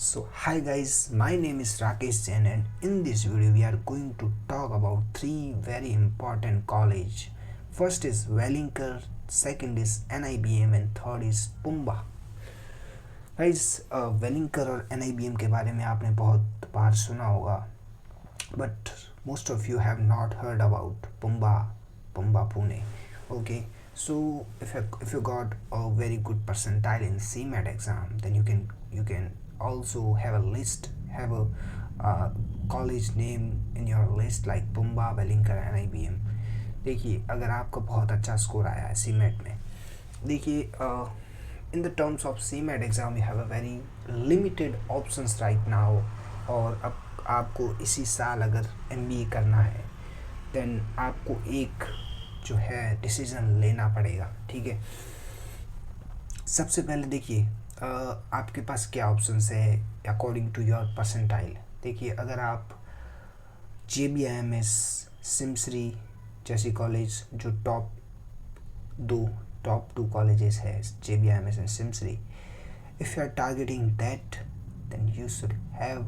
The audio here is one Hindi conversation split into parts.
So hi guys, my name is Rakesh Jain and in this video we are going to talk about three very important college. First is Wellinger, second is NIBM and third is Pumba. Guys Welingkar और NIBM के बारे में आपने बहुत बार सुना होगा but most of you have not heard about PUMBA Pune. Okay, so if you got a very good percentile in CMAT exam, then you can also have a college name in your list like Pumba, Wellinger, NIBM. देखिए अगर आपका बहुत अच्छा स्कोर आया है CMAT में, देखिए in the terms of CMAT exam we have a very limited options right now. और अब आपको इसी साल अगर MBA करना है देन आपको एक जो है डिसीज़न लेना पड़ेगा. ठीक है, सबसे पहले देखिए आपके पास क्या ऑप्शंस है अकॉर्डिंग टू योर परसेंटाइल. देखिए अगर आप JBIMS, सिमसरी जैसी कॉलेज जो टॉप टू कॉलेजेस है JBIMS and Simsree, if you are targeting that then you should have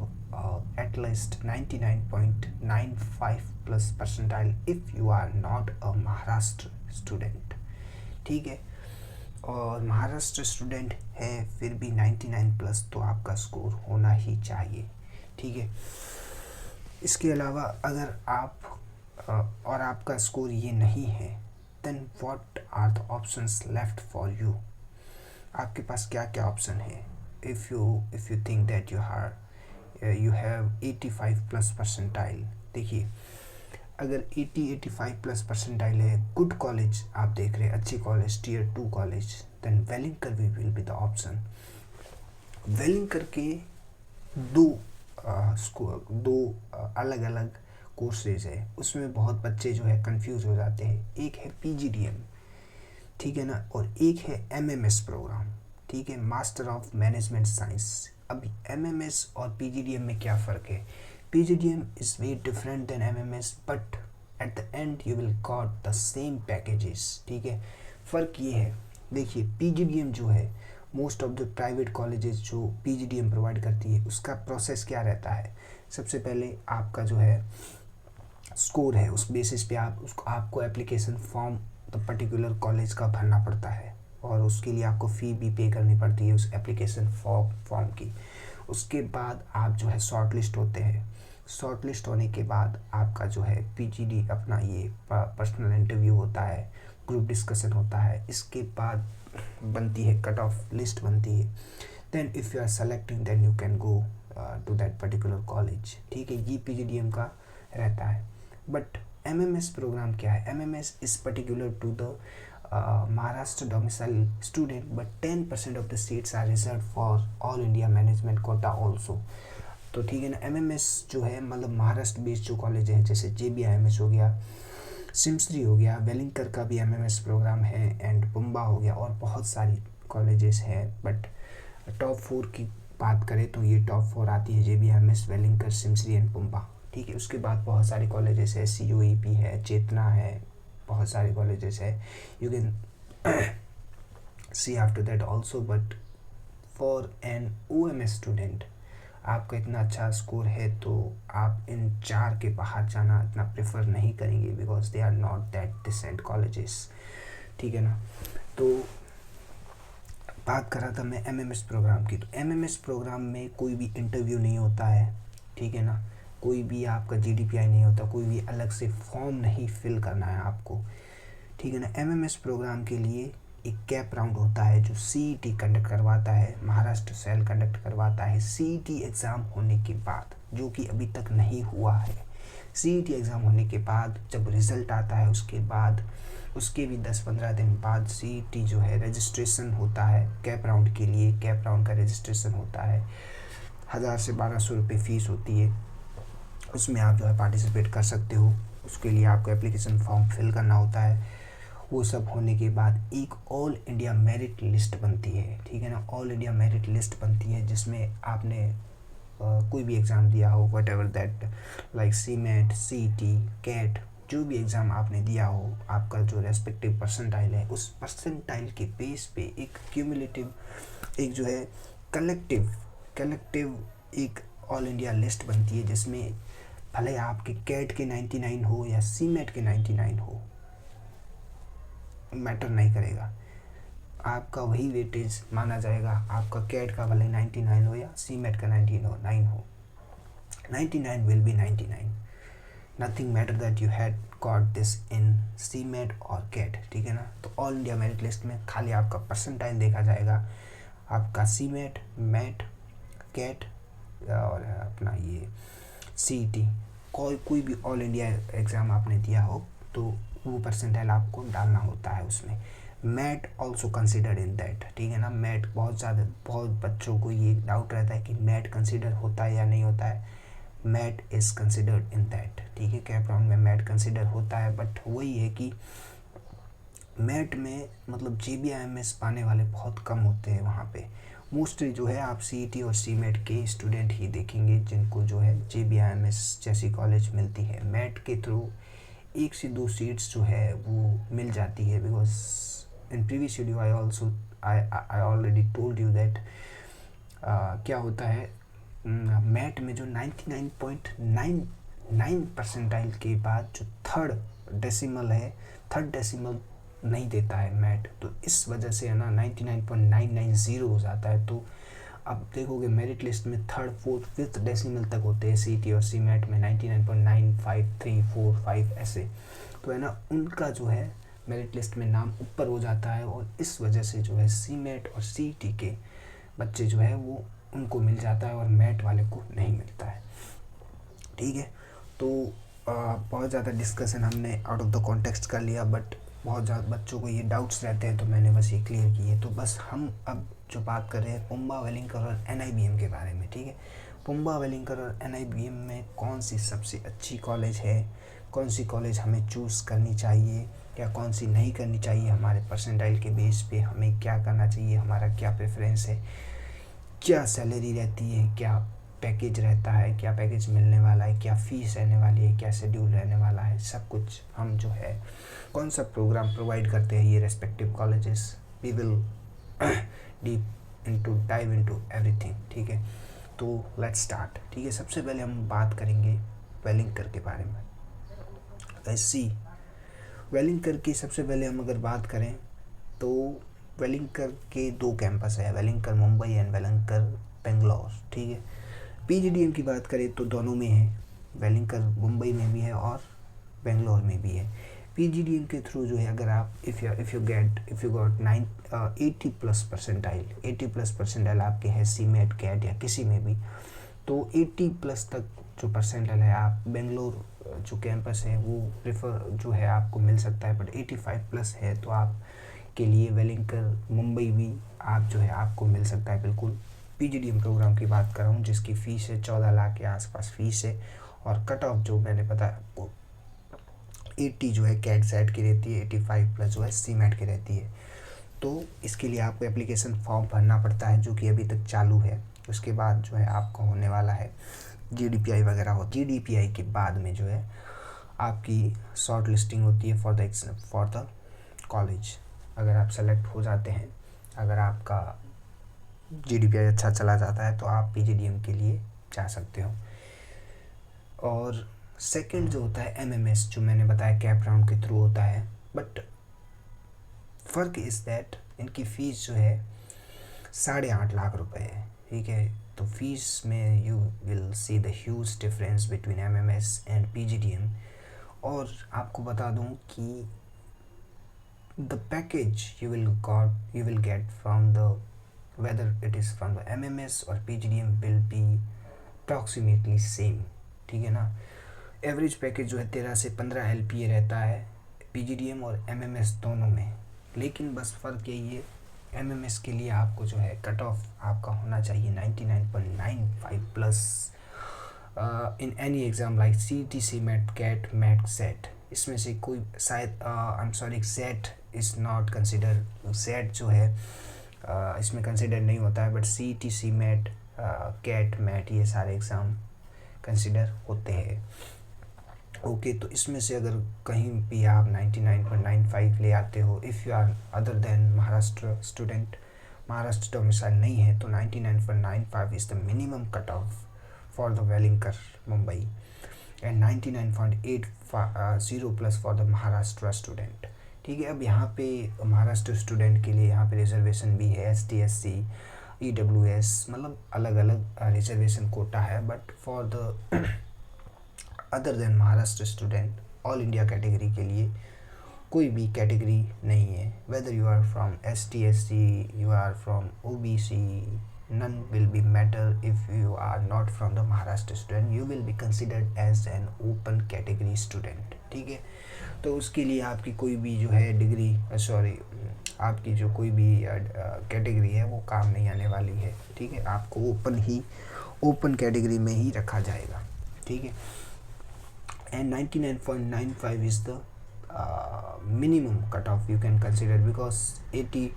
at least 99.95 plus percentile if you are not a Maharashtra student. ठीक है, और महाराष्ट्र स्टूडेंट है फिर भी 99 प्लस तो आपका स्कोर होना ही चाहिए. ठीक है, इसके अलावा अगर आप और आपका स्कोर ये नहीं है then what are the options left for you. आपके पास क्या क्या ऑप्शन है. if you think that you have 85 plus percentile, देखिए अगर 85 plus percentile है, गुड कॉलेज आप देख रहे हैं, अच्छी college Tier 2 college, then Welingkar will be the option. Welingkar के दो अलग अलग कोर्सेज है, उसमें बहुत बच्चे जो है कंफ्यूज हो जाते हैं. एक है PGDM, ठीक है ना, और एक है MMS प्रोग्राम. ठीक है, मास्टर ऑफ मैनेजमेंट साइंस. अभी MMS और PGDM में क्या फ़र्क है. PGDM is very different than MMS but at the end you will got the same packages. ठीक है, फ़र्क ये है, देखिए PGDM जो है most of the private colleges जो PGDM प्रोवाइड करती है उसका प्रोसेस क्या रहता है. सबसे पहले आपका जो है स्कोर है, उस बेसिस पे आपको application form the particular college का भरना पड़ता है और उसके लिए आपको फ़ी भी पे करनी पड़ती है उस एप्लीकेशन फॉर्म की. उसके बाद आप जो है शॉर्ट लिस्ट होते हैं. शॉर्ट लिस्ट होने के बाद आपका जो है PGD अपना ये पर्सनल इंटरव्यू होता है, ग्रुप डिस्कशन होता है. इसके बाद बनती है कट ऑफ लिस्ट बनती है. Then if you are selecting then you can go to that particular college. ठीक है, ये PGDM का रहता है. बट MMS प्रोग्राम क्या है. MMS is particular to the Maharashtra domicile student but 10% of the seats are reserved for all India management quota also. तो ठीक है ना, MMS जो है मतलब महाराष्ट्र बेस्ड जो कॉलेज हैं जैसे JBIMS हो गया, सिमसरी हो गया, वेलिंकर का भी MMS प्रोग्राम है एंड पुम्बा हो गया और बहुत सारी कॉलेजेस हैं. बट टॉप 4 की बात करें तो ये टॉप 4 आती है JBIMS, वेलिंकर, सिमसरी एंड पुम्बा. ठीक है, उसके बाद बहुत सारे कॉलेजेस है, COEP है, चेतना है, बहुत सारे कॉलेजेस है. You can see after that also. But for an OMS student आपका इतना अच्छा स्कोर है तो आप इन 4 के बाहर जाना इतना प्रेफर नहीं करेंगे because they are not that decent colleges. ठीक है ना, तो बात कर रहा था मैं MMS प्रोग्राम की. तो MMS प्रोग्राम में कोई भी इंटरव्यू नहीं होता है. ठीक है ना, कोई भी आपका GDPI नहीं होता, कोई भी अलग से फॉर्म नहीं फिल करना है आपको. ठीक है ना, MMS प्रोग्राम के लिए एक कैप राउंड होता है जो CET कंडक्ट करवाता है, महाराष्ट्र सेल कंडक्ट करवाता है CET एग्ज़ाम होने के बाद, जो कि अभी तक नहीं हुआ है. CET एग्ज़ाम होने के बाद जब रिज़ल्ट आता है उसके बाद उसके भी 10-15 दिन बाद CET जो है रजिस्ट्रेशन होता है कैप राउंड के लिए. कैप राउंड का रजिस्ट्रेशन होता है, 1000 से 1200 रुपये फ़ीस होती है. उसमें आप जो है पार्टिसिपेट कर सकते हो. उसके लिए आपको एप्लीकेशन फॉर्म फिल करना होता है. वो सब होने के बाद एक ऑल इंडिया मेरिट लिस्ट बनती है. ठीक है ना, ऑल इंडिया मेरिट लिस्ट बनती है जिसमें आपने कोई भी एग्ज़ाम दिया हो, what ever that like CMAT, CET, CAT, जो भी एग्ज़ाम आपने दिया हो, आपका जो रेस्पेक्टिव परसेंटाइल है उस परसेंटाइल के बेस पे एक क्यूमुलेटिव एक जो है कलेक्टिव कलेक्टिव एक ऑल इंडिया लिस्ट बनती है जिसमें भले आपके कैट के 99 हो या सीमेट के 99 हो, मैटर नहीं करेगा, आपका वही वेटेज माना जाएगा। आपका कैट का भले 99 हो या सीमेट का 99 हो, 99 will be 99, nothing matter that you had got this in CMAT और कैट, ठीक है ना। तो ऑल इंडिया मेरिट लिस्ट में खाली आपका परसेंटाइल देखा जाएगा, आपका सीमेट, मैट, कैट और अपना ये सीईटी, कोई भी ऑल इंडिया एग्ज़ाम आपने दिया हो तो वो परसेंटाइल आपको डालना होता है उसमें। MAT also considered in that, ठीक है ना। मैट बहुत बच्चों को ये डाउट रहता है कि मैट कंसिडर होता है या नहीं होता है। MAT is considered in that, ठीक है। कैप राउंड में मैट कंसिडर होता है, बट वही है कि मैट में मतलब JBIMS पाने वाले बहुत कम होते हैं वहाँ पे। मोस्टली जो है आप CET और CMAT के स्टूडेंट ही देखेंगे जिनको जो है JBIMS जैसी कॉलेज मिलती है। मैट के थ्रू 1 से 2 सीट्स जो है वो मिल जाती है, because in previous video I already told you that क्या होता है मैट में जो 99.99 परसेंटाइल के बाद जो थर्ड डेसिमल नहीं देता है मैट, तो इस वजह से है ना 99.990 हो जाता है। तो अब देखोगे मेरिट लिस्ट में थर्ड, फोर्थ, फिफ्थ डेसिमल तक होते हैं CET और CMAT में 99.95345 ऐसे, तो है ना उनका जो है मेरिट लिस्ट में नाम ऊपर हो जाता है, और इस वजह से जो है CMAT और CET के बच्चे जो है वो उनको मिल जाता है और मैट वाले को नहीं मिलता है, ठीक है। तो बहुत ज़्यादा डिस्कशन हमने आउट ऑफ द कॉन्टेक्स्ट कर लिया, बट बहुत ज़्यादा बच्चों को ये डाउट्स रहते हैं तो मैंने बस ये क्लियर किए। तो बस हम अब जो बात कर रहे हैं पुम्बा वेलिंगकर और NIBM के बारे में, ठीक है। पुम्बा वेलिंगकर और NIBM में कौन सी सबसे अच्छी कॉलेज है, कौन सी कॉलेज हमें चूज़ करनी चाहिए या कौन सी नहीं करनी चाहिए, हमारे परसेंटाइल के बेस पे हमें क्या करना चाहिए, हमारा क्या प्रेफरेंस है, क्या सैलरी रहती है, क्या पैकेज रहता है, क्या पैकेज मिलने वाला है, क्या फ़ीस रहने वाली है, क्या शेड्यूल रहने वाला है, सब कुछ हम जो है कौन सा प्रोग्राम प्रोवाइड करते हैं ये respective colleges, we will dive into everything, ठीक है। तो लेट्स स्टार्ट, ठीक है। सबसे पहले हम बात करेंगे वेलिंगकर के बारे में। वेलिंगकर की सबसे पहले हम अगर बात करें तो वेलिंगकर के 2 कैंपस है, वेलिंगकर मुंबई एंड वेलिंगकर बेंगलोर, ठीक है। PGDM की बात करें तो दोनों में है, वेलिंगकर मुंबई में भी है और बेंगलोर में भी है। PGDM के थ्रू जो है अगर आप if you got 80 plus percentile आपके है CMAT कैट या किसी में भी, तो 80 प्लस तक जो परसेंटाइल है आप बेंगलोर जो कैंपस है वो प्रेफर जो है आपको मिल सकता है, बट 85 प्लस है तो आप के लिए वेलिंगकर मुंबई भी आप जो है आपको मिल सकता है बिल्कुल। PGDM प्रोग्राम की बात कर रहा हूँ जिसकी फ़ीस है 14 लाख के आसपास फ़ीस है, और कट ऑफ जो मैंने बताया आपको 80 जो है कैट सेट की रहती है, 85 प्लस जो है CMAT की रहती है। तो इसके लिए आपको एप्लीकेशन फॉर्म भरना पड़ता है जो कि अभी तक चालू है। उसके बाद जो है आपको होने वाला है GDPI वगैरह हो, GDPI के बाद में जो है आपकी शॉर्ट लिस्टिंग होती है फॉर द कॉलेज। अगर आप सेलेक्ट हो जाते हैं, अगर आपका GDPI अच्छा चला जाता है तो आप PGDM के लिए जा सकते हो। और सेकंड जो होता है MMS, जो मैंने बताया कैप राउंड के थ्रू होता है, बट फ़र्क इज़ दैट इनकी फ़ीस जो है 8.5 लाख रुपए है, ठीक है। तो फीस में you will see the huge difference between MMS and PGDM। और आपको बता दूं कि the package you will get from the whether it is from the MMS or PGDM will be approximately same, ठीक है ना। एवरेज पैकेज जो है 13 से 15 LPA रहता है PGDM और MMS दोनों में, लेकिन बस फ़र्क यही है MMS के लिए आपको जो है कट ऑफ आपका होना चाहिए 99.95 plus in any exam like CET, CMAT, CAT, MAT, SET। इसमें से कोई शायद SET is not consider, SET जो है इसमें कंसिडर नहीं होता है, but CET, CMAT, CAT, MAT ये सारे एग्ज़ाम कंसिडर होते हैं। ओके, तो इसमें से अगर कहीं भी आप 99.95 ले आते हो, if you are other than Maharashtra student, Maharashtra domicile नहीं है तो 99.95 is the minimum cut off for the Welingkar Mumbai and 99.80 plus for the Maharashtra student. ठीक है, अब यहाँ पे महाराष्ट्र स्टूडेंट के लिए यहाँ पे रिजर्वेशन भी है, ST SC EWS मतलब अलग अलग रिजर्वेशन कोटा है, but for the other than Maharashtra student all India category के लिए कोई भी कैटेगरी नहीं है। Whether you are from ST SC, you are from OBC, none will be matter if you are not from the Maharashtra student, you will be considered as an open category student। ठीक है, तो उसके लिए आपकी कोई भी जो है डिग्री आपकी जो कोई भी कैटेगरी है वो काम नहीं आने वाली है। ठीक है, आपको ओपन कैटेगरी में ही रखा जाएगा। ठीक है, and 99.95 is the minimum cut of you can consider, because 80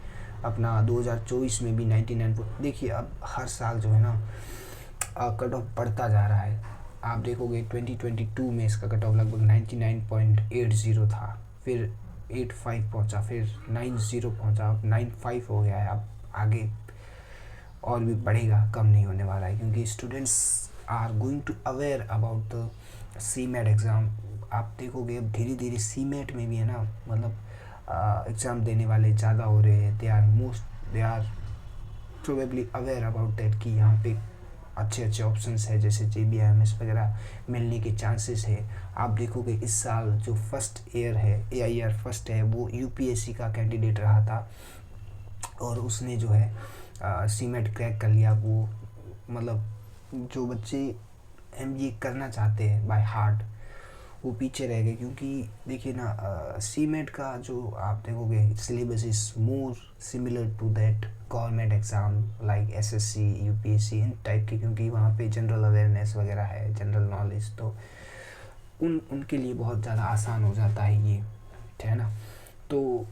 अपना 2024 में भी 99। देखिए अब हर साल जो है ना कट ऑफ बढ़ता जा रहा है। आप देखोगे 2022 में इसका कट ऑफ लगभग 99.80 था, फिर 85 पहुंचा, फिर 90 पहुंचा, अब 95 हो गया है। अब आगे और भी बढ़ेगा, कम नहीं होने वाला है, क्योंकि students are going to aware about the CMAT exam. आप देखोगे अब धीरे धीरे CMAT में भी है ना, मतलब एग्ज़ाम देने वाले ज़्यादा हो रहे हैं। They are probably aware about that कि यहाँ पे अच्छे ऑप्शंस है, जैसे JBIMS वगैरह मिलने के चांसेस है। आप देखोगे इस साल जो फर्स्ट ईयर है, AIR फर्स्ट है, वो UPSC का कैंडिडेट रहा था और उसने जो है CMAT क्रैक कर लिया। वो मतलब जो बच्चे MBA करना चाहते हैं बाय हार्ट वो पीछे रह गए, क्योंकि देखिए ना CMAT का जो आप देखोगे syllabus is more similar to that government exam like SSC UPSC इन टाइप के, क्योंकि वहाँ पे जनरल अवेयरनेस वगैरह है, जनरल नॉलेज, तो उनके लिए बहुत ज़्यादा आसान हो जाता है ये, है ना। तो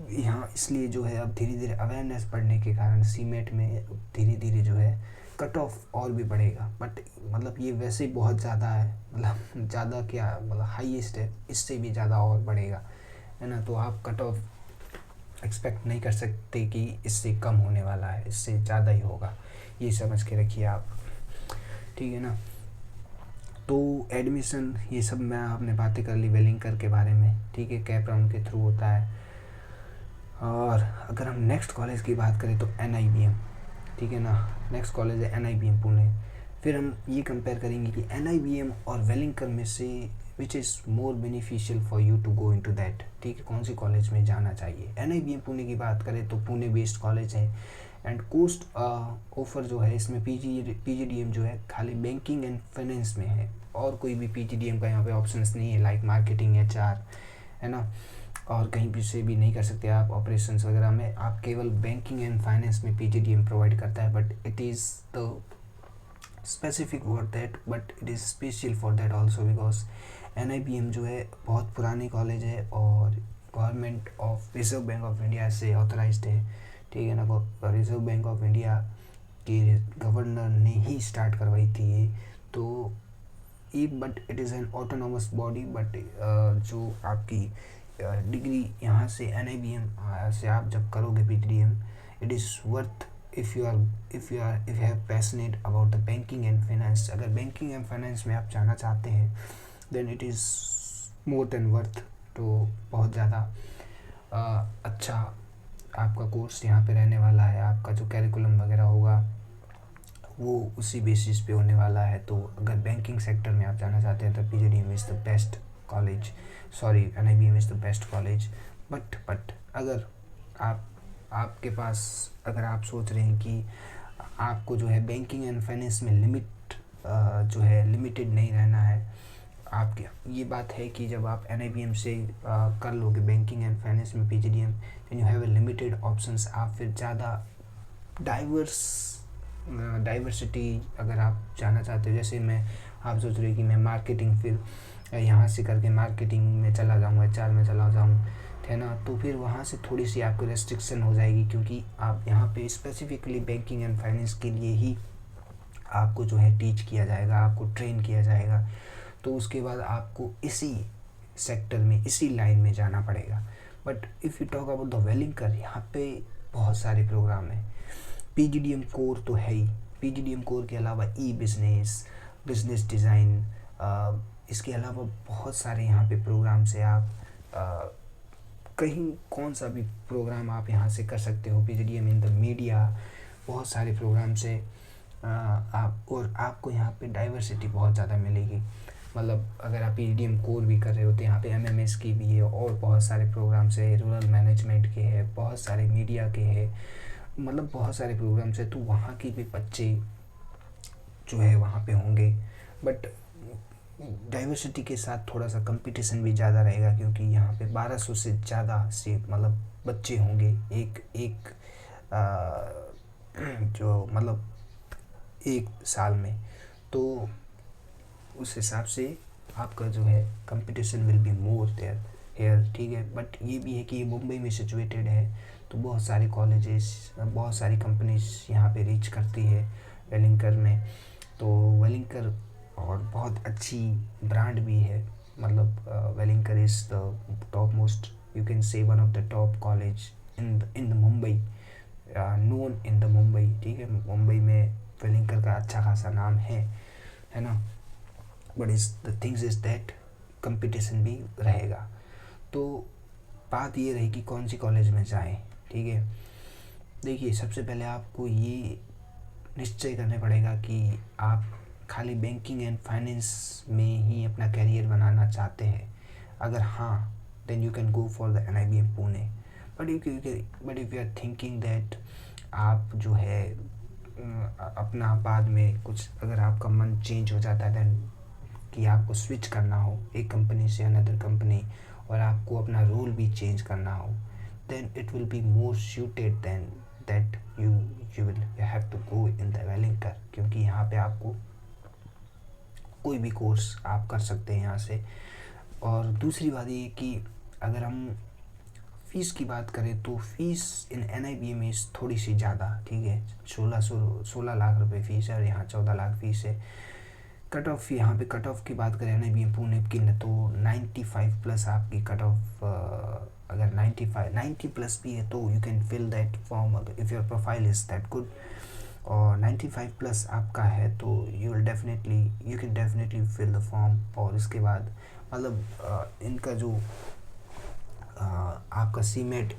यहाँ इसलिए जो है अब धीरे धीरे अवेयरनेस बढ़ने के कारण CMAT में धीरे धीरे जो है कट ऑफ और भी बढ़ेगा। बट मतलब ये वैसे ही बहुत ज़्यादा है, मतलब ज़्यादा क्या, मतलब हाईएस्ट है, इससे भी ज़्यादा और बढ़ेगा, है ना। तो आप कट ऑफ एक्सपेक्ट नहीं कर सकते कि इससे कम होने वाला है, इससे ज़्यादा ही होगा, ये समझ के रखिए आप। ठीक है ना। तो एडमिशन ये सब मैं आपने बातें कर ली वेलिंकर के बारे में। ठीक है, कैप राउंड के थ्रू होता है। और अगर हम नेक्स्ट कॉलेज की बात करें तो NIBM, ठीक है ना, नेक्स्ट कॉलेज है NIBM पुणे। फिर हम ये कंपेयर करेंगे कि NIBM और वेलिंकर में से which is more beneficial for you to go into that. ठीक है, कौन सी कॉलेज में जाना चाहिए। NIBM पुणे की बात करें तो पुणे बेस्ड कॉलेज है एंड कोस्ट ऑफर जो है इसमें PGDM जो है खाली बैंकिंग एंड फाइनेंस में है, और कोई भी PGDM का यहाँ पे ऑप्शंस नहीं है लाइक मार्केटिंग HR, है ना, और कहीं भी से भी नहीं कर सकते आप ऑपरेशंस वगैरह में। आप केवल बैंकिंग एंड फाइनेंस में PGDM प्रोवाइड करता है, but it is the specific word that, but it is special for that also, because NIBM जो है बहुत पुरानी कॉलेज है और government of reserve bank of India से ऑथराइज्ड है। ठीक है ना, रिजर्व बैंक ऑफ इंडिया के गवर्नर ने ही स्टार्ट करवाई थी ये। तो but it is an autonomous body, but जो आपकी डिग्री यहाँ से NIBM से आप जब करोगे PGDM, it is worth if you have passionate about the banking and finance. अगर बैंकिंग एंड फाइनेंस में आप जाना चाहते हैं then it is more than worth. तो बहुत ज़्यादा अच्छा आपका कोर्स यहाँ पे रहने वाला है। आपका जो कैरिकुलम वगैरह होगा वो उसी बेसिस पे होने वाला है। तो अगर बैंकिंग सेक्टर में आप जाना चाहते हैं तो PGDM is the best college, NIBM is the best college. But अगर आपके पास, अगर आप सोच रहे हैं कि आपको जो है बैंकिंग एंड फाइनेंस में लिमिटेड नहीं रहना है, आपके ये बात है कि जब आप NIBM से कर लोगे बैंकिंग एंड फाइनेंस में PGDM, then you have a limited options. आप फिर ज़्यादा डाइवर्सिटी अगर आप जाना चाहते हो, जैसे आप सोच रहे हो कि मैं मार्केटिंग फिर यहाँ से करके मार्केटिंग में चला जाऊँ, HR में चला जाऊँ, है ना, तो फिर वहाँ से थोड़ी सी आपको रेस्ट्रिक्शन हो जाएगी, क्योंकि आप यहाँ पे स्पेसिफिकली बैंकिंग एंड फाइनेंस के लिए ही आपको जो है टीच किया जाएगा, आपको ट्रेन किया जाएगा। तो उसके बाद आपको इसी सेक्टर में, इसी लाइन में जाना पड़ेगा। But if you talk about the Welingkar, यहाँ पे बहुत सारे प्रोग्राम हैं। पीजीडीएम कोर तो है ही, पीजीडीएम कोर के अलावा ई बिजनेस, बिजनेस डिज़ाइन, इसके अलावा बहुत सारे यहाँ पे प्रोग्राम से आप कहीं कौन सा भी प्रोग्राम आप यहाँ से कर सकते हो। पीजीडीएम इन द मीडिया, बहुत सारे प्रोग्राम से आप, और आपको यहाँ पे डाइवर्सिटी बहुत ज़्यादा मिलेगी। मतलब अगर आप पीजीडीएम कोर भी कर रहे हो तो यहाँ पे एमएमएस की भी है, और बहुत सारे प्रोग्राम्स है, रूरल मैनेजमेंट के है, बहुत सारे मीडिया के है, मतलब बहुत सारे प्रोग्राम्स है। तो वहाँ के भी बच्चे जो है वहाँ पे होंगे, बट डाइवर्सिटी के साथ थोड़ा सा कंपटीशन भी ज़्यादा रहेगा, क्योंकि यहाँ पे 1200 से ज़्यादा सीट मतलब बच्चे होंगे एक एक जो मतलब एक साल में। तो उस हिसाब से आपका जो है competition will be more there here, ठीक है। बट ये भी है कि ये मुंबई में सिचुएटेड है, तो बहुत सारे कॉलेजेस, बहुत सारी कंपनीज यहाँ पे रीच करती है वेलिंकर में। तो वेलिंकर और बहुत अच्छी ब्रांड भी है, मतलब Welingkar is the top most, you can say one of the top college in the Mumbai, known in the Mumbai, ठीक है। मुंबई में वेलिंकर का अच्छा खासा नाम है ना। But is the things is that competition भी रहेगा। तो बात ये रही कि कौन सी कॉलेज में जाएं, ठीक है। देखिए, सबसे पहले आपको ये निश्चय करना पड़ेगा कि आप खाली बैंकिंग एंड फाइनेंस में ही अपना करियर बनाना चाहते हैं। अगर हाँ, then you can go for the NIBM Pune. But if you are thinking that आप जो है अपना बाद में कुछ, अगर आपका मन चेंज हो जाता है दैन कि आपको स्विच करना हो एक कंपनी से अनदर कंपनी, और आपको अपना रोल भी चेंज करना हो, then it will be more suited then that you will have to go in the Welingkar, क्योंकि यहाँ पे आपको कोई भी कोर्स आप कर सकते हैं यहाँ से। और दूसरी बात ये कि अगर हम फ़ीस की बात करें तो फ़ीस इन NIBM में थोड़ी सी ज़्यादा, ठीक है। 16 लाख रुपए फ़ीस है, और यहाँ 14 लाख फ़ीस है। कट ऑफ, यहाँ पे कट ऑफ की बात करें NIBM पुणे की तो 95 प्लस आपकी कट ऑफ, अगर 90 प्लस भी है तो you can fill that form if your profile is that good. और 95 प्लस आपका है तो you can definitely fill the form. और इसके बाद मतलब इनका जो आपका सीमेट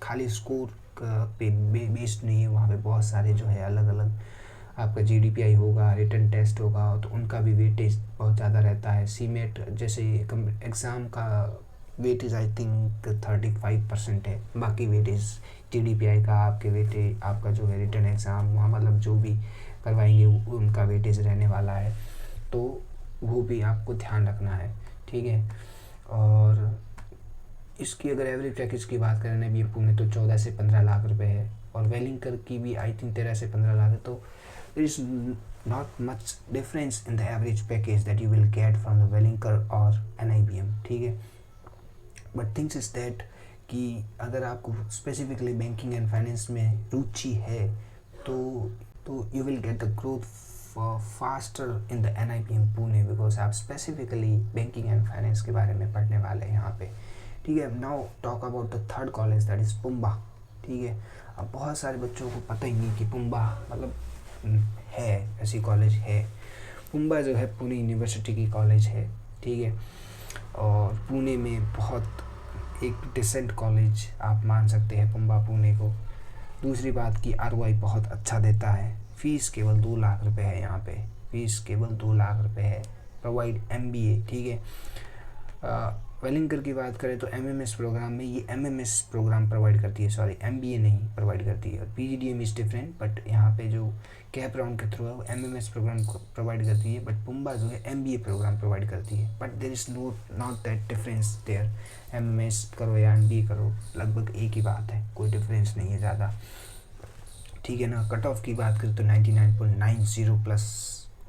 खाली स्कोर पे बेस्ड नहीं है, वहाँ पे बहुत सारे जो है अलग अलग आपका GDPI होगा, रिटन टेस्ट होगा, तो उनका भी वेटेज बहुत ज़्यादा रहता है। सीमेट जैसे एग्ज़ाम का वेटेज आई थिंक 35% है, बाकी वेटेज GDPI का आपके वेटेज, आपका जो है रिटन एग्ज़ाम वहाँ मतलब जो भी करवाएंगे उनका वेटेज रहने वाला है, तो वो भी आपको ध्यान रखना है, ठीक है। और इसकी अगर एवरेज पैकेज की बात करें NIBM पुणे तो 14 से 15 लाख रुपए है, और वेलिंकर की भी आई थिंक 13 से 15 लाख है। तो there is not much difference in the average package that you will get from the वेलिंकर और NIBM, ठीक है। बट थिंग्स इज दैट कि अगर आपको स्पेसिफिकली बैंकिंग एंड फाइनेंस में रुचि है तो you will get the growth faster in the NIBM Pune, because आप स्पेसिफिकली बैंकिंग एंड फाइनेंस के बारे में पढ़ने वाले हैं यहाँ पे, ठीक है। Now talk about the third college that is PUMBA, ठीक है। अब बहुत सारे बच्चों को पता ही नहीं कि पुम्बा मतलब है, ऐसी कॉलेज है। पुम्बा जो है पुणे यूनिवर्सिटी की कॉलेज है, ठीक है। और पुणे में बहुत एक डिसेंट कॉलेज आप मान सकते हैं पुम्बा पुणे को। दूसरी बात कि ROI बहुत अच्छा देता है। फ़ीस केवल 2 लाख रुपए है, यहाँ पे फ़ीस केवल 2 लाख रुपए है। प्रोवाइड MBA, ठीक है। वेलिंकर की बात करें तो MMS प्रोग्राम में ये MMS प्रोग्राम प्रोवाइड करती है, सॉरी MBA नहीं प्रोवाइड करती है। और PGDM इज़ डिफरेंट, बट यहाँ पे जो कैप राउंड के थ्रू है वो MMS प्रोग्राम प्रोवाइड करती है, बट पुम्बा जो है MBA प्रोग्राम प्रोवाइड करती है। But there is not that difference there, MMS करो या MBA करो लगभग एक ही बात है, कोई डिफरेंस नहीं है ज़्यादा, ठीक है ना। कट ऑफ की बात करें तो 99.90 प्लस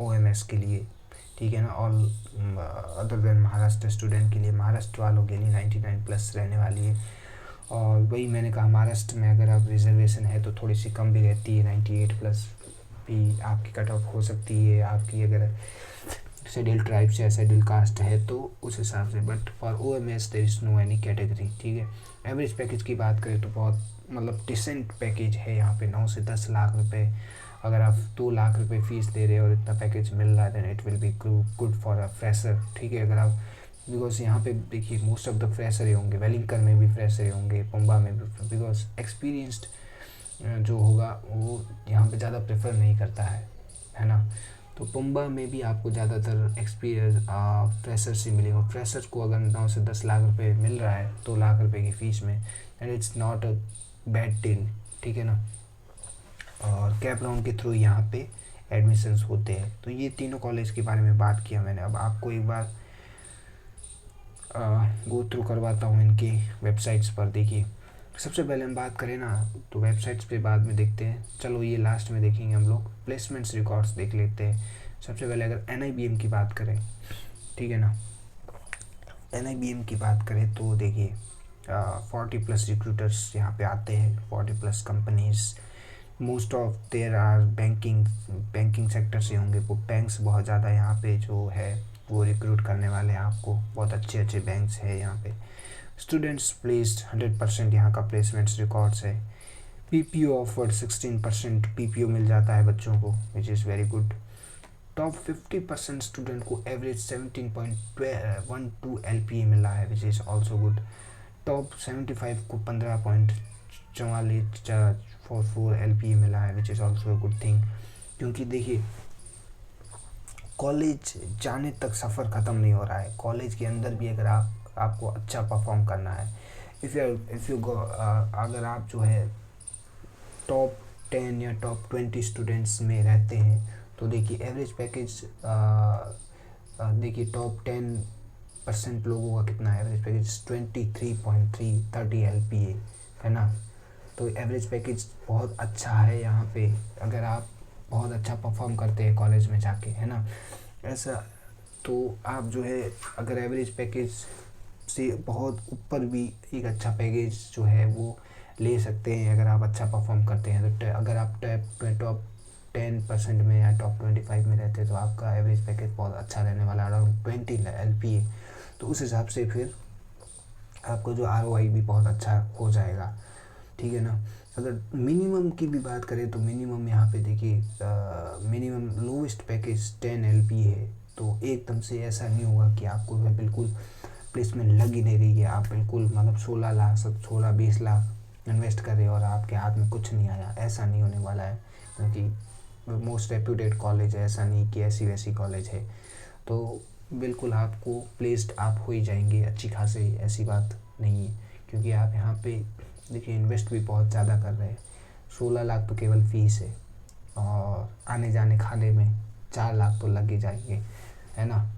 OMS के लिए, ठीक है ना। All other than Maharashtra student के लिए, महाराष्ट्र वालों के लिए 99 प्लस रहने वाली है। और वही मैंने कहा, महाराष्ट्र में अगर आप रिजर्वेशन है तो थोड़ी सी कम भी रहती है, 98 प्लस भी आपकी कट ऑफ हो सकती है। आपकी अगर शेड्यूल ट्राइब्स या शेड्यूल कास्ट है तो उस हिसाब से, but for OMS there is no any category, ठीक है। एवरेज पैकेज की बात करें तो बहुत मतलब डिसेंट पैकेज है यहाँ पे, 9 से 10 लाख रुपए। अगर आप 2 लाख रुपए फीस दे रहे हो और इतना पैकेज मिल रहा है then it will be good for a fresher, ठीक है। अगर आप, बिकॉज यहाँ पे देखिए मोस्ट ऑफ द फ्रेशर ही होंगे, वेलिंगटन में भी फ्रेशर ही होंगे, पुम्बा में भी, बिकॉज एक्सपीरियंस्ड जो होगा वो यहाँ पे ज़्यादा प्रेफर नहीं करता है ना। तो पुम्बा में भी आपको ज़्यादातर एक्सपीरियंस फ्रेशर से मिलेगा। फ्रेशर को अगर 9 से 10 लाख रुपए मिल रहा है 2 लाख रुपए की फ़ीस में, and it's not a bad deal, ठीक है ना। और कैप राउंड के थ्रू यहाँ पे एडमिशन्स होते हैं। तो ये तीनों कॉलेज के बारे में बात किया मैंने। अब आपको एक बार गो थ्रू करवाता हूँ इनकी वेबसाइट्स पर। देखिए सबसे पहले हम बात करें ना तो वेबसाइट्स पे बाद में देखते हैं, चलो ये लास्ट में देखेंगे हम लोग। प्लेसमेंट्स रिकॉर्ड्स देख लेते हैं। सबसे पहले अगर NIBM की बात करें, ठीक है ना, NIBM की बात करें तो देखिए 40+ रिक्रूटर्स यहाँ पे आते हैं, 40+ companies. Most of there are banking sector से होंगे, वो बैंक्स बहुत ज़्यादा यहाँ पे जो है वो रिक्रूट करने वाले हैं आपको। बहुत अच्छे अच्छे बैंक्स है यहाँ पे। स्टूडेंट्स प्लेस्ड 100% यहाँ का प्लेसमेंट्स रिकॉर्ड्स है। PPO ऑफर्ड 16% PPO मिल जाता है बच्चों को, which is very good. Top 50% student को एवरेज 17.12 LPA मिला है, which is also good. Top 75 को 15.44 LPA मिला है, which is also a good thing. क्योंकि देखिए कॉलेज जाने तक सफ़र ख़त्म नहीं हो रहा है, कॉलेज के अंदर भी अगर आपको अच्छा परफॉर्म करना है, इफ़ यू गो, अगर आप जो है टॉप 10 या टॉप 20 स्टूडेंट्स में रहते हैं तो देखिए एवरेज पैकेज, देखिए टॉप 10% लोगों का कितना एवरेज पैकेज 23.330 LPA है ना। तो एवरेज पैकेज बहुत अच्छा है यहाँ पे अगर आप बहुत अच्छा परफॉर्म करते हैं कॉलेज में जाके, है ना। ऐसा तो आप जो है अगर एवरेज पैकेज से बहुत ऊपर भी एक अच्छा पैकेज जो है वो ले सकते हैं अगर आप अच्छा परफॉर्म करते हैं। तो अगर आप टॉप 10% में या टॉप 25 में रहते हैं तो आपका एवरेज पैकेज बहुत अच्छा रहने वाला, अराउंड 20 LPA। तो उस हिसाब से फिर आपको जो ROI भी बहुत अच्छा हो जाएगा, ठीक है ना। अगर मिनिमम की भी बात करें तो मिनिमम यहाँ पे देखिए मिनिमम लोवेस्ट पैकेज 10 LPA है। तो एकदम से ऐसा नहीं होगा कि आपको बिल्कुल प्लेसमेंट लग ही नहीं रही है, आप बिल्कुल मतलब 16-20 लाख इन्वेस्ट कर रहे हो और आपके हाथ में कुछ नहीं आया, ऐसा नहीं होने वाला है। क्योंकि मोस्ट रेप्यूटेड कॉलेज है, ऐसा नहीं कि ऐसी वैसी कॉलेज है। तो बिल्कुल आपको प्लेस्ड आप हो ही जाएंगे अच्छी खासी, ऐसी बात नहीं है। क्योंकि आप यहाँ पे देखिए इन्वेस्ट भी बहुत ज़्यादा कर रहे हैं। 16 लाख तो केवल फ़ीस है और आने जाने खाने में 4 लाख तो लग ही जाएंगे, है ना।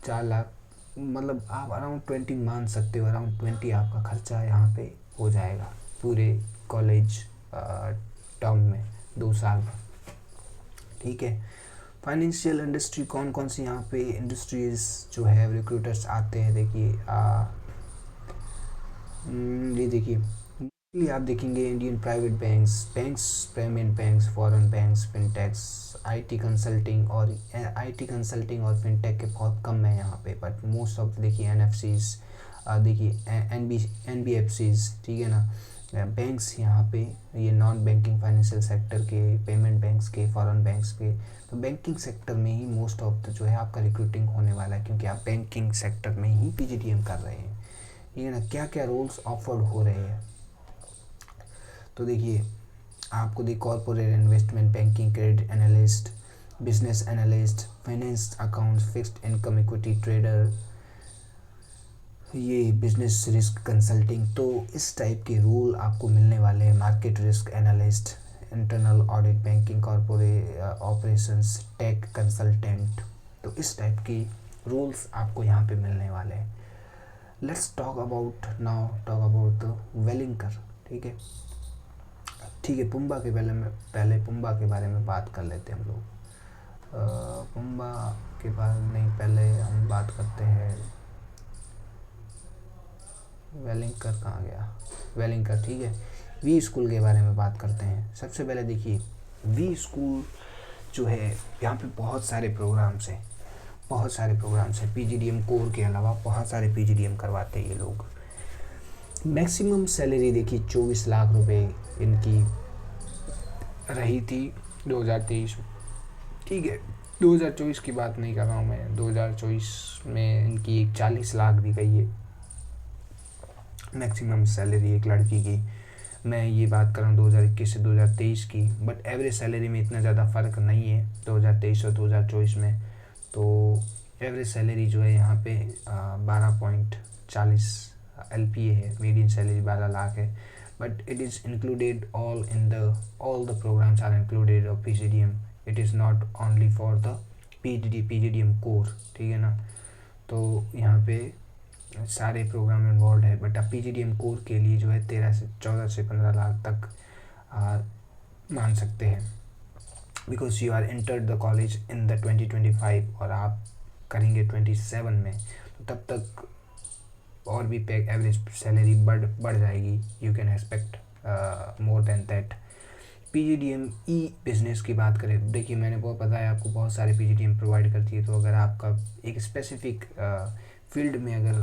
4 लाख मतलब आप अराउंड 20 मान सकते हो, अराउंड 20 आपका खर्चा यहाँ पे हो जाएगा पूरे कॉलेज टर्म में 2 साल में, ठीक है। फाइनेंशियल इंडस्ट्री कौन कौन सी यहाँ पे इंडस्ट्रीज़ जो है रिक्रूटर्स आते हैं, देखिए ये देखिए आप देखेंगे Indian private banks, payment banks, foreign banks, फिनटेक्स, IT consulting और फिनटेक के बहुत कम है यहाँ पे। बट मोस्ट ऑफ देखिए NFCs, देखिए NBFCs, ठीक है ना। बैंक्स यहाँ पे ये नॉन बैंकिंग फाइनेंशियल सेक्टर के, पेमेंट बैंक्स के, फॉरेन बैंक्स के, तो बैंकिंग सेक्टर में ही मोस्ट ऑफ जो है आपका रिक्रूटिंग होने वाला है। क्योंकि आप बैंकिंग सेक्टर में ही PGDM कर रहे हैं, ठीक है ना। क्या क्या रोल्स ऑफर्ड हो रहे हैं तो देखिए आपको corporate investment banking, credit analyst, business analyst, finance accounts, fixed income equity trader, ये बिजनेस रिस्क कंसल्टिंग, तो इस टाइप के रोल आपको मिलने वाले हैं। Market risk analyst, internal audit, banking corporate operations, tech consultant, तो इस टाइप की रोल्स आपको यहाँ पे मिलने वाले हैं। Let's talk about the Welingkar, ठीक है। पुम्बा के पहले पुम्बा के बारे में बात कर लेते हैं हम लोग। पुम्बा के बारे में पहले हम बात करते हैं वेलिंगकर, कहाँ गया वेलिंगकर, ठीक है। वी स्कूल के बारे में बात करते हैं। सबसे पहले देखिए वी स्कूल जो है यहाँ पे बहुत सारे प्रोग्राम्स हैं, बहुत सारे प्रोग्राम्स हैं पीजीडीएम कोर के अलावा, बहुत सारे पीजीडीएम करवाते हैं ये लोग। मैक्सिमम सैलरी देखिए 24 लाख रुपए इनकी रही थी 2023 में, ठीक है। 2024 की बात नहीं कर रहा हूँ मैं, 2024 में इनकी 40 लाख भी गई है मैक्सिमम सैलरी एक लड़की की। मैं ये बात कर रहा हूँ 2021 से 2023 की, बट एवरेज सैलरी में इतना ज़्यादा फ़र्क नहीं है 2023 और 2024 में। तो एवरेज सैलरी जो है यहाँ पे 12.40 LPA है, मीडियन सैलरी 12 लाख है, but it is included all the programmes are included of PGDM, it is not only for the PGDM core, ठीक है ना। तो यहाँ पे सारे प्रोग्राम इन्वॉल्व है, बट अब PGDM कोर के लिए जो है 14 से 15 लाख तक मान सकते हैं, because you are entered the college in the 2025 और आप करेंगे 27 में, तो तब तक और भी एवरेज सैलरी बढ़ जाएगी, you can expect more than that. PGDM E business की बात करें, देखिए मैंने बहुत बताया आपको बहुत सारे PGDM प्रोवाइड करती है, तो अगर आपका एक स्पेसिफिक फील्ड में अगर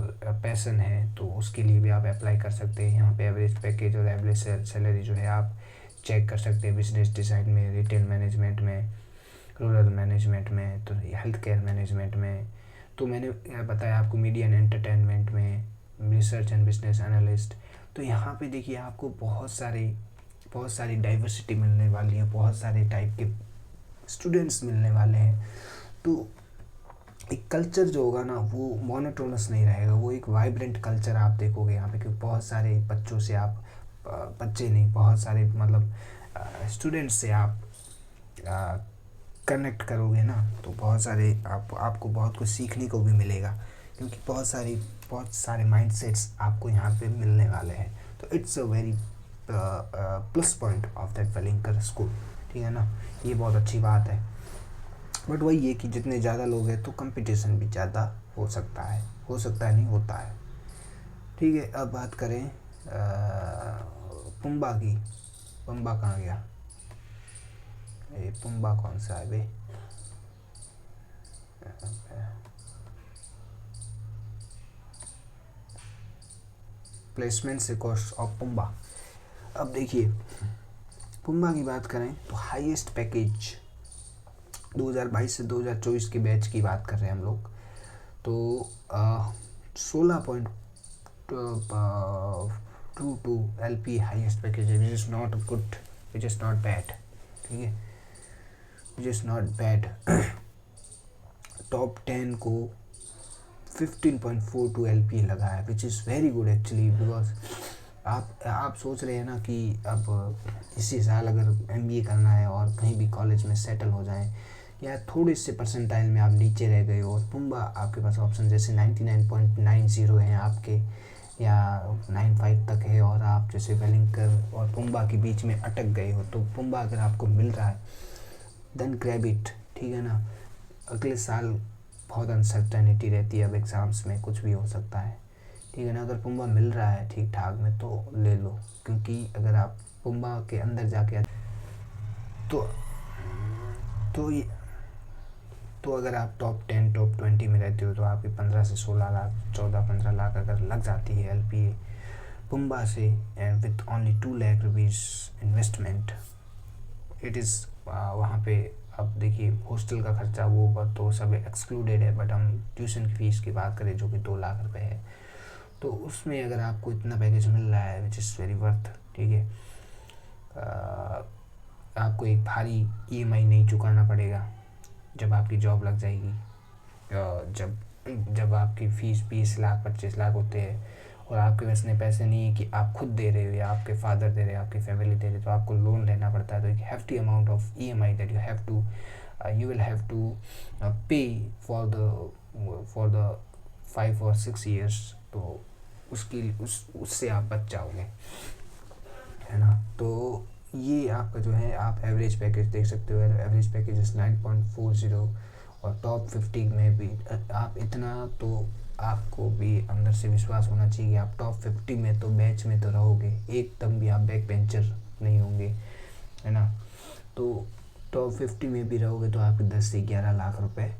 पैसन है तो उसके लिए भी आप अप्लाई कर सकते हैं। यहाँ पे एवरेज पैकेज और एवरेज सैलरी जो है आप चेक कर सकते हैं बिजनेस डिज़ाइन में, रिटेल मैनेजमेंट में, रूरल मैनेजमेंट में, तो हेल्थ केयर मैनेजमेंट में, तो मैंने बताया आपको मीडिया एंड एंटरटेनमेंट में, रिसर्च एंड बिजनेस एनालिस्ट। तो यहाँ पे देखिए आपको बहुत सारी डाइवर्सिटी मिलने वाली है, बहुत सारे टाइप के स्टूडेंट्स मिलने वाले हैं। तो एक कल्चर जो होगा ना वो मोनोटोनस नहीं रहेगा, वो एक वाइब्रेंट कल्चर आप देखोगे यहाँ पे, क्योंकि बहुत सारे बच्चों से आप बच्चे नहीं, बहुत सारे मतलब स्टूडेंट्स से आप कनेक्ट करोगे ना, तो बहुत सारे आपको बहुत कुछ सीखने को भी मिलेगा, क्योंकि बहुत सारे माइंडसेट्स आपको यहाँ पे मिलने वाले हैं। तो it's a very plus point of that Welingkar school, ठीक है ना, ये बहुत अच्छी बात है। बट वही है कि जितने ज़्यादा लोग हैं तो कंपटीशन भी ज़्यादा हो सकता है नहीं होता है, ठीक है। अब बात करें पुम्बा की। पुम्बा कहाँ गया, ये पुम्बा कौन सा है बे, प्लेसमेंट से कोर्स ऑफ पुम्बा। अब देखिए पुम्बा की बात करें तो हाईएस्ट पैकेज 2022 से 2024 के बैच की बात कर रहे हैं हम लोग, तो 16.22 LP हाईएस्ट पैकेज है, which is not good, which is not bad, ठीक है, which is not bad. Top 10 को 15.42 LP लगा है, which is very good actually, because आप सोच रहे हैं ना कि अब इसी साल अगर MBA करना है और कहीं भी कॉलेज में सेटल हो जाएं, या थोड़े से परसेंटाइल में आप नीचे रह गए हो और पुम्बा आपके पास ऑप्शन जैसे 99.90 हैं आपके, या 95 तक है, और आप जैसे वेलिंगकर और पुम्बा के बीच में अटक गए हो, तो पुम्बा अगर आपको मिल रहा है देन ग्रैब इट, ठीक है ना। अगले साल बहुत अनसर्टेनिटी रहती है, अब एग्ज़ाम्स में कुछ भी हो सकता है, ठीक है ना। अगर पुम्बा मिल रहा है ठीक ठाक में तो ले लो, क्योंकि अगर आप पुम्बा के अंदर जाके तो अगर आप टॉप 10 टॉप 20 में रहते हो तो आपकी 15 से 16 लाख 14-15 लाख अगर लग जाती है LPA पुम्बा से, and with only 2 lakh rupees investment, it is वहाँ पे। अब देखिए हॉस्टल का खर्चा वो तो सब एक्सक्लूडेड है, बट हम ट्यूशन की फ़ीस की बात करें जो कि 2 लाख रुपए है, तो उसमें अगर आपको इतना पैकेज मिल रहा है विच इज़ वेरी वर्थ, ठीक है। आपको एक भारी EMI नहीं चुकाना पड़ेगा जब आपकी जॉब लग जाएगी, जब आपकी फ़ीस 20 लाख 25 लाख होते हैं और आपके पास इतने पैसे नहीं है कि आप खुद दे रहे हो या आपके फादर दे रहे हो, आपकी फैमिली दे रही है, तो आपको लोन लेना पड़ता है। तो एक hefty amount of EMI that you will have to pay for the 5 or 6 years, तो उससे आप बच जाओगे, है ना। तो ये आपका जो है आप एवरेज पैकेज देख सकते हो, एवरेज पैकेज इस 9.40, और टॉप 50 में भी आप इतना, तो आपको भी अंदर से विश्वास होना चाहिए कि आप टॉप 50 में तो बैच में तो रहोगे, एकदम भी आप बैक बेंचर नहीं होंगे, है ना। तो टॉप 50 में भी रहोगे तो आपके 10 से 11 लाख रुपए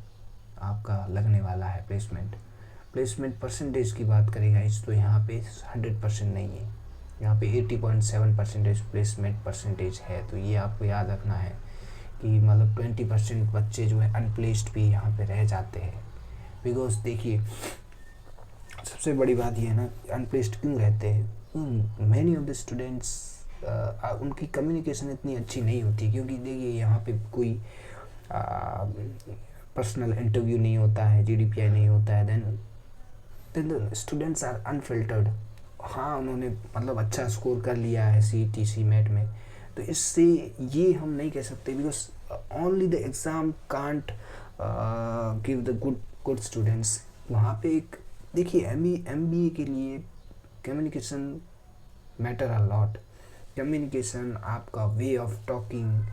आपका लगने वाला है प्लेसमेंट। प्लेसमेंट परसेंटेज की बात करें गाइस तो यहाँ पे 100% नहीं है, यहाँ पे 80.7% प्लेसमेंट परसेंटेज है। तो ये आपको याद रखना है कि मतलब 20% बच्चे जो है अनप्लेस्ड भी यहाँ पे रह जाते हैं। बिकॉज देखिए सबसे बड़ी बात ये है ना, अनप्लेस्ड क्यों रहते हैं, मैनी ऑफ द स्टूडेंट्स उनकी कम्युनिकेशन इतनी अच्छी नहीं होती, क्योंकि देखिए यहाँ पे कोई पर्सनल इंटरव्यू नहीं होता है, GDPI नहीं होता है, then the students are unfiltered. हाँ उन्होंने मतलब अच्छा स्कोर कर लिया है CET मैट में, तो इससे ये हम नहीं कह सकते, because only the exam can't give the good students. वहाँ पे एक देखिए MBA के लिए communication matter a lot. Communication, आपका वे ऑफ टॉकिंग,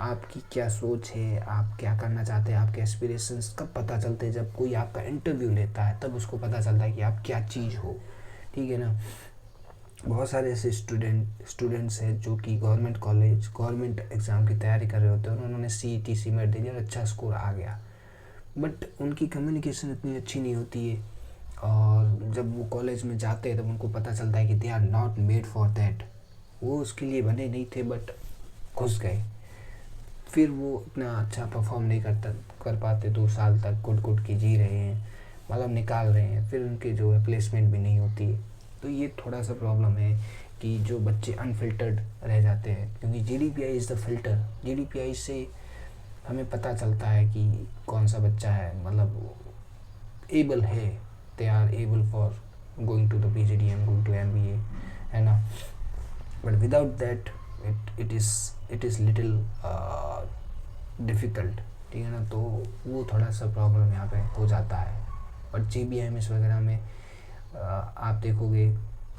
आपकी क्या सोच है, आप क्या करना चाहते हैं, आपके एस्पिरेशंस कब पता चलते हैं, जब कोई आपका इंटरव्यू लेता है तब उसको पता चलता है कि आप क्या चीज़ हो, ठीक है ना। बहुत सारे ऐसे स्टूडेंट्स हैं जो कि गवर्नमेंट एग्ज़ाम की तैयारी कर रहे होते हैं और उन्होंने CET मैट दे दिया और अच्छा स्कोर आ गया, बट उनकी कम्युनिकेशन इतनी अच्छी नहीं होती है, और जब वो कॉलेज में जाते हैं तब उनको पता चलता है कि they are not made for that, वो उसके लिए बने नहीं थे बट घुस गए। फिर वो इतना अच्छा परफॉर्म नहीं कर पाते, 2 साल तक गुट की जी रहे हैं, मतलब निकाल रहे हैं, फिर उनके जो है प्लेसमेंट भी नहीं होती है। तो ये थोड़ा सा प्रॉब्लम है कि जो बच्चे अनफिल्टर्ड रह जाते हैं, क्योंकि GDPI is the filter. GDPI से हमें पता चलता है कि कौन सा बच्चा है मतलब एबल है, they are able for going to the PGDM, going to MBA, है ना। But without that it is little difficult, ठीक है ना। तो वो थोड़ा सा प्रॉब्लम यहाँ पे हो जाता है। बट GBMS वगैरह में आप देखोगे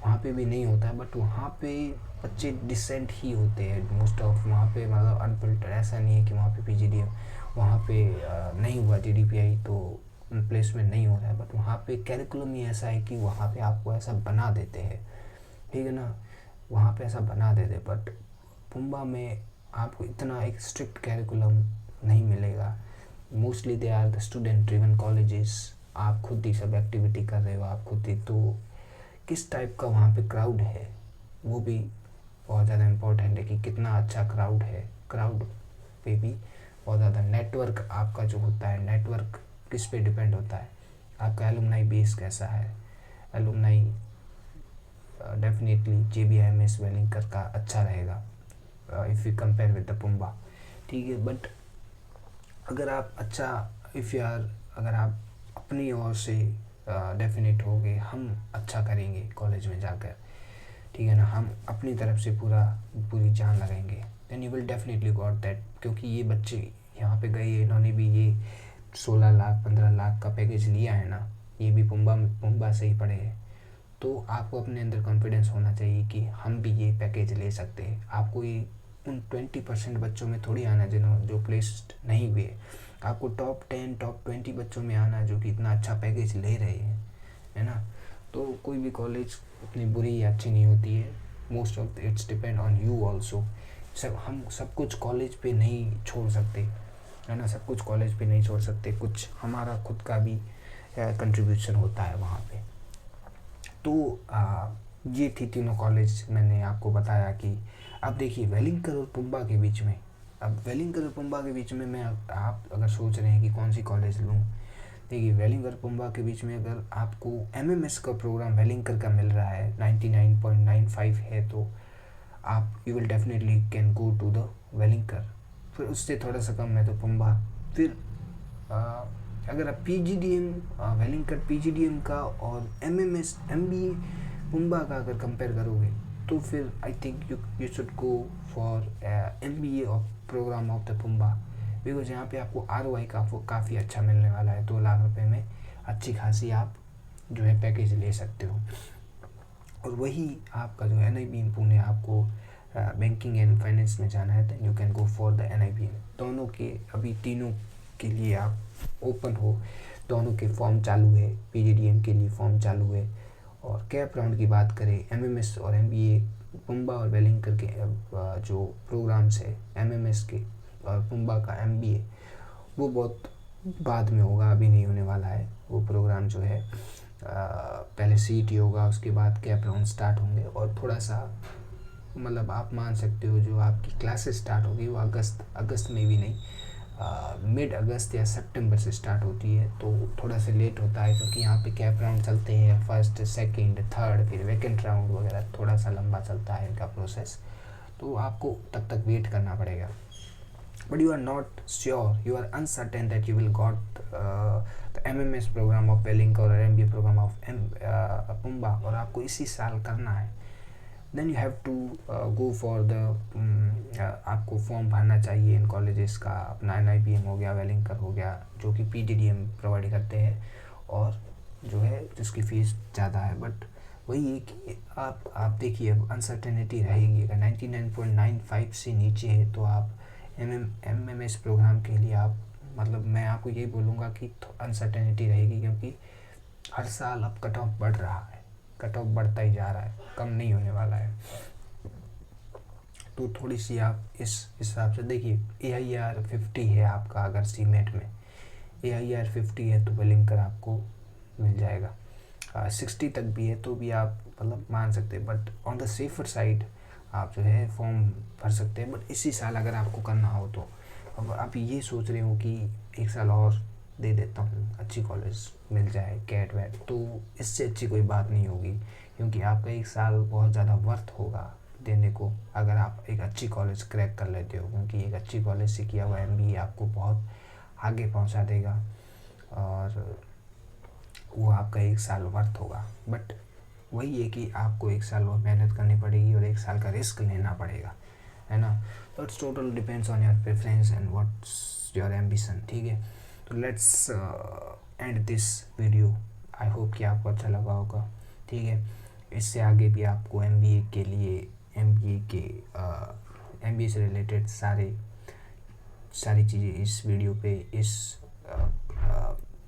वहाँ पे भी नहीं होता है, बट वहाँ पे बच्चे डिसेंट ही होते हैं मोस्ट ऑफ, वहाँ पे मतलब अनफिल्टर, ऐसा नहीं है कि वहाँ पे PGDM वहाँ पे नहीं हुआ GDPI तो प्लेसमेंट नहीं हो रहा है, बट वहाँ पे कैरिकुलम ही ऐसा है कि वहाँ पे आपको ऐसा बना देते हैं, ठीक है ना, वहाँ पे ऐसा बना देते। बट पुम्बा में आपको इतना एक स्ट्रिक्ट कैरिकुलम नहीं मिलेगा। Mostly they are the student driven colleges, आप खुद ही सब एक्टिविटी कर रहे हो, आप खुद ही। तो किस टाइप का वहाँ पे क्राउड है वो भी बहुत ज़्यादा इम्पोर्टेंट है कि कितना अच्छा क्राउड है, क्राउड पे भी बहुत ज़्यादा नेटवर्क आपका जो होता है, नेटवर्क किस पे डिपेंड होता है, आपका एलुमनाई बेस कैसा है। एलुमनाई डेफिनेटली GBMS वेलिंगकर का अच्छा रहेगा if you compare with the PUMBA, ठीक है। बट अगर आप अच्छा अगर आप अपनी ओर से डेफिनेट हो गए, हम अच्छा करेंगे कॉलेज में जाकर, ठीक है ना, हम अपनी तरफ से पूरी जान लगाएंगे, then you will definitely got that. क्योंकि ये बच्चे यहाँ पे गए, इन्होंने भी ये 16 लाख 15 लाख का पैकेज लिया है ना, ये भी पुम्बा से ही पढ़े हैं, तो आपको अपने अंदर कॉन्फिडेंस होना चाहिए कि हम भी ये पैकेज ले सकते हैं। आपको ये उन 20% बच्चों में थोड़ी आना जो प्लेस्ड नहीं हुए, आपको टॉप 10 टॉप 20 बच्चों में आना जो कि इतना अच्छा पैकेज ले रहे हैं, है ना। तो कोई भी कॉलेज उतनी बुरी या अच्छी नहीं होती है, most of its depend on you also. हम सब कुछ कॉलेज पे नहीं छोड़ सकते, है ना, सब कुछ कॉलेज पे नहीं छोड़ सकते, कुछ हमारा खुद का भी कंट्रीब्यूशन होता है वहाँ पे। तो ये थी तीनों कॉलेज मैंने आपको बताया कि अब देखिए वेलिंगकर और पुम्बा के बीच में, अब वेलिंगकर और पुम्बा के बीच में आप अगर सोच रहे हैं कि कौन सी कॉलेज लूँ, देखिए वेलिंगकर पुम्बा के बीच में अगर आपको MMS का प्रोग्राम वेलिंगकर का मिल रहा है 99.95 है, तो आप you will definitely can go to the Welingkar. फिर उससे थोड़ा सा कम है तो पुम्बा। फिर अगर आप वेलिंगकर PGDM का और MMS MBA पुम्बा का अगर कंपेयर करोगे तो फिर I think you should go for MBA of programme of the PUMBA, because यहाँ पे आपको ROI काफ़ी अच्छा मिलने वाला है। 2 लाख रुपए में अच्छी खासी आप जो है पैकेज ले सकते हो। और वही आपका जो NIBM पुणे आपको बैंकिंग एंड फाइनेंस में जाना है, then you can go for the NIBM। दोनों के अभी तीनों के लिए आप ओपन हो, दोनों के फॉर्म चालू है, PGDM के लिए फॉर्म चालू है। और कैप राउंड की बात करें, MMS और MBA पुम्बा और वेलिंगकर के जो प्रोग्राम्स है MMS के और पुम्बा का MBA, वो बहुत बाद में होगा, अभी नहीं होने वाला है वो प्रोग्राम जो है। पहले CET होगा, उसके बाद कैप राउंड स्टार्ट होंगे, और थोड़ा सा मतलब आप मान सकते हो जो आपकी क्लासेस स्टार्ट होगी वो अगस्त में भी नहीं, मिड अगस्त या सितंबर से स्टार्ट होती है। तो थोड़ा सा लेट होता है क्योंकि यहाँ पे कैप राउंड चलते हैं, फर्स्ट सेकंड थर्ड, फिर वेकेंट राउंड वगैरह, थोड़ा सा लंबा चलता है इनका प्रोसेस। तो आपको तब तक वेट करना पड़ेगा। But you are not sure, you are uncertain that you will got the MMS program of Wellinker और MBA program of Pumba, और आपको इसी साल करना है, then you have to go for the आपको फॉर्म भरना चाहिए इन कॉलेजेस का, अपना NIPM हो गया, वेलिंकर हो गया, जो कि PGDM प्रोवाइड करते हैं, और जो है जिसकी फ़ीस ज़्यादा है। बट वही है कि आप देखिए, अब अनसर्टेनिटी रहेगी। अगर 99.95 से नीचे है तो आप MMS प्रोग्राम के लिए आप, मतलब मैं आपको यही बोलूँगा कि अनसर्टेनिटी रहेगी, क्योंकि हर साल अब कट ऑफ बढ़ रहा है, कट ऑफ बढ़ता ही जा रहा है, कम नहीं होने वाला है। तो थोड़ी सी आप इस हिसाब से देखिए, AIR 50 है आपका, अगर CMAT में AIR 50 है तो वेलिंकर आपको मिल जाएगा। 60 तक भी है तो भी आप मतलब मान सकते हैं, but on the safer side आप जो है फॉर्म भर सकते हैं। बट इसी साल अगर आपको करना हो तो, अब आप ये सोच रहे हो कि एक साल और दे देता हूँ, अच्छी कॉलेज मिल जाए, कैट वैट, तो इससे अच्छी कोई बात नहीं होगी, क्योंकि आपका एक साल बहुत ज़्यादा वर्थ होगा देने को, अगर आप एक अच्छी कॉलेज क्रैक कर लेते हो, क्योंकि एक अच्छी कॉलेज से किया हुआ MBA आपको बहुत आगे पहुंचा देगा, और वो आपका एक साल वर्थ होगा। बट वही है कि आपको एक साल और मेहनत करनी पड़ेगी और एक साल का रिस्क लेना पड़ेगा, है ना। तो it's total depends on your preference and what's your ambition, ठीक है। तो let's end this video. I hope कि आपको अच्छा लगा होगा, ठीक है। इससे आगे भी आपको MBA के लिए, MBA से रिलेटेड सारी चीज़ें इस वीडियो पे, इस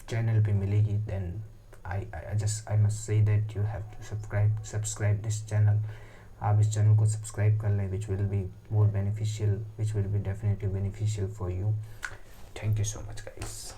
चैनल पे मिलेगी। Then I must say that you have to subscribe this channel. आप इस चैनल को सब्सक्राइब कर लें, which will be more beneficial, which will be definitely beneficial for you. Thank you so much guys.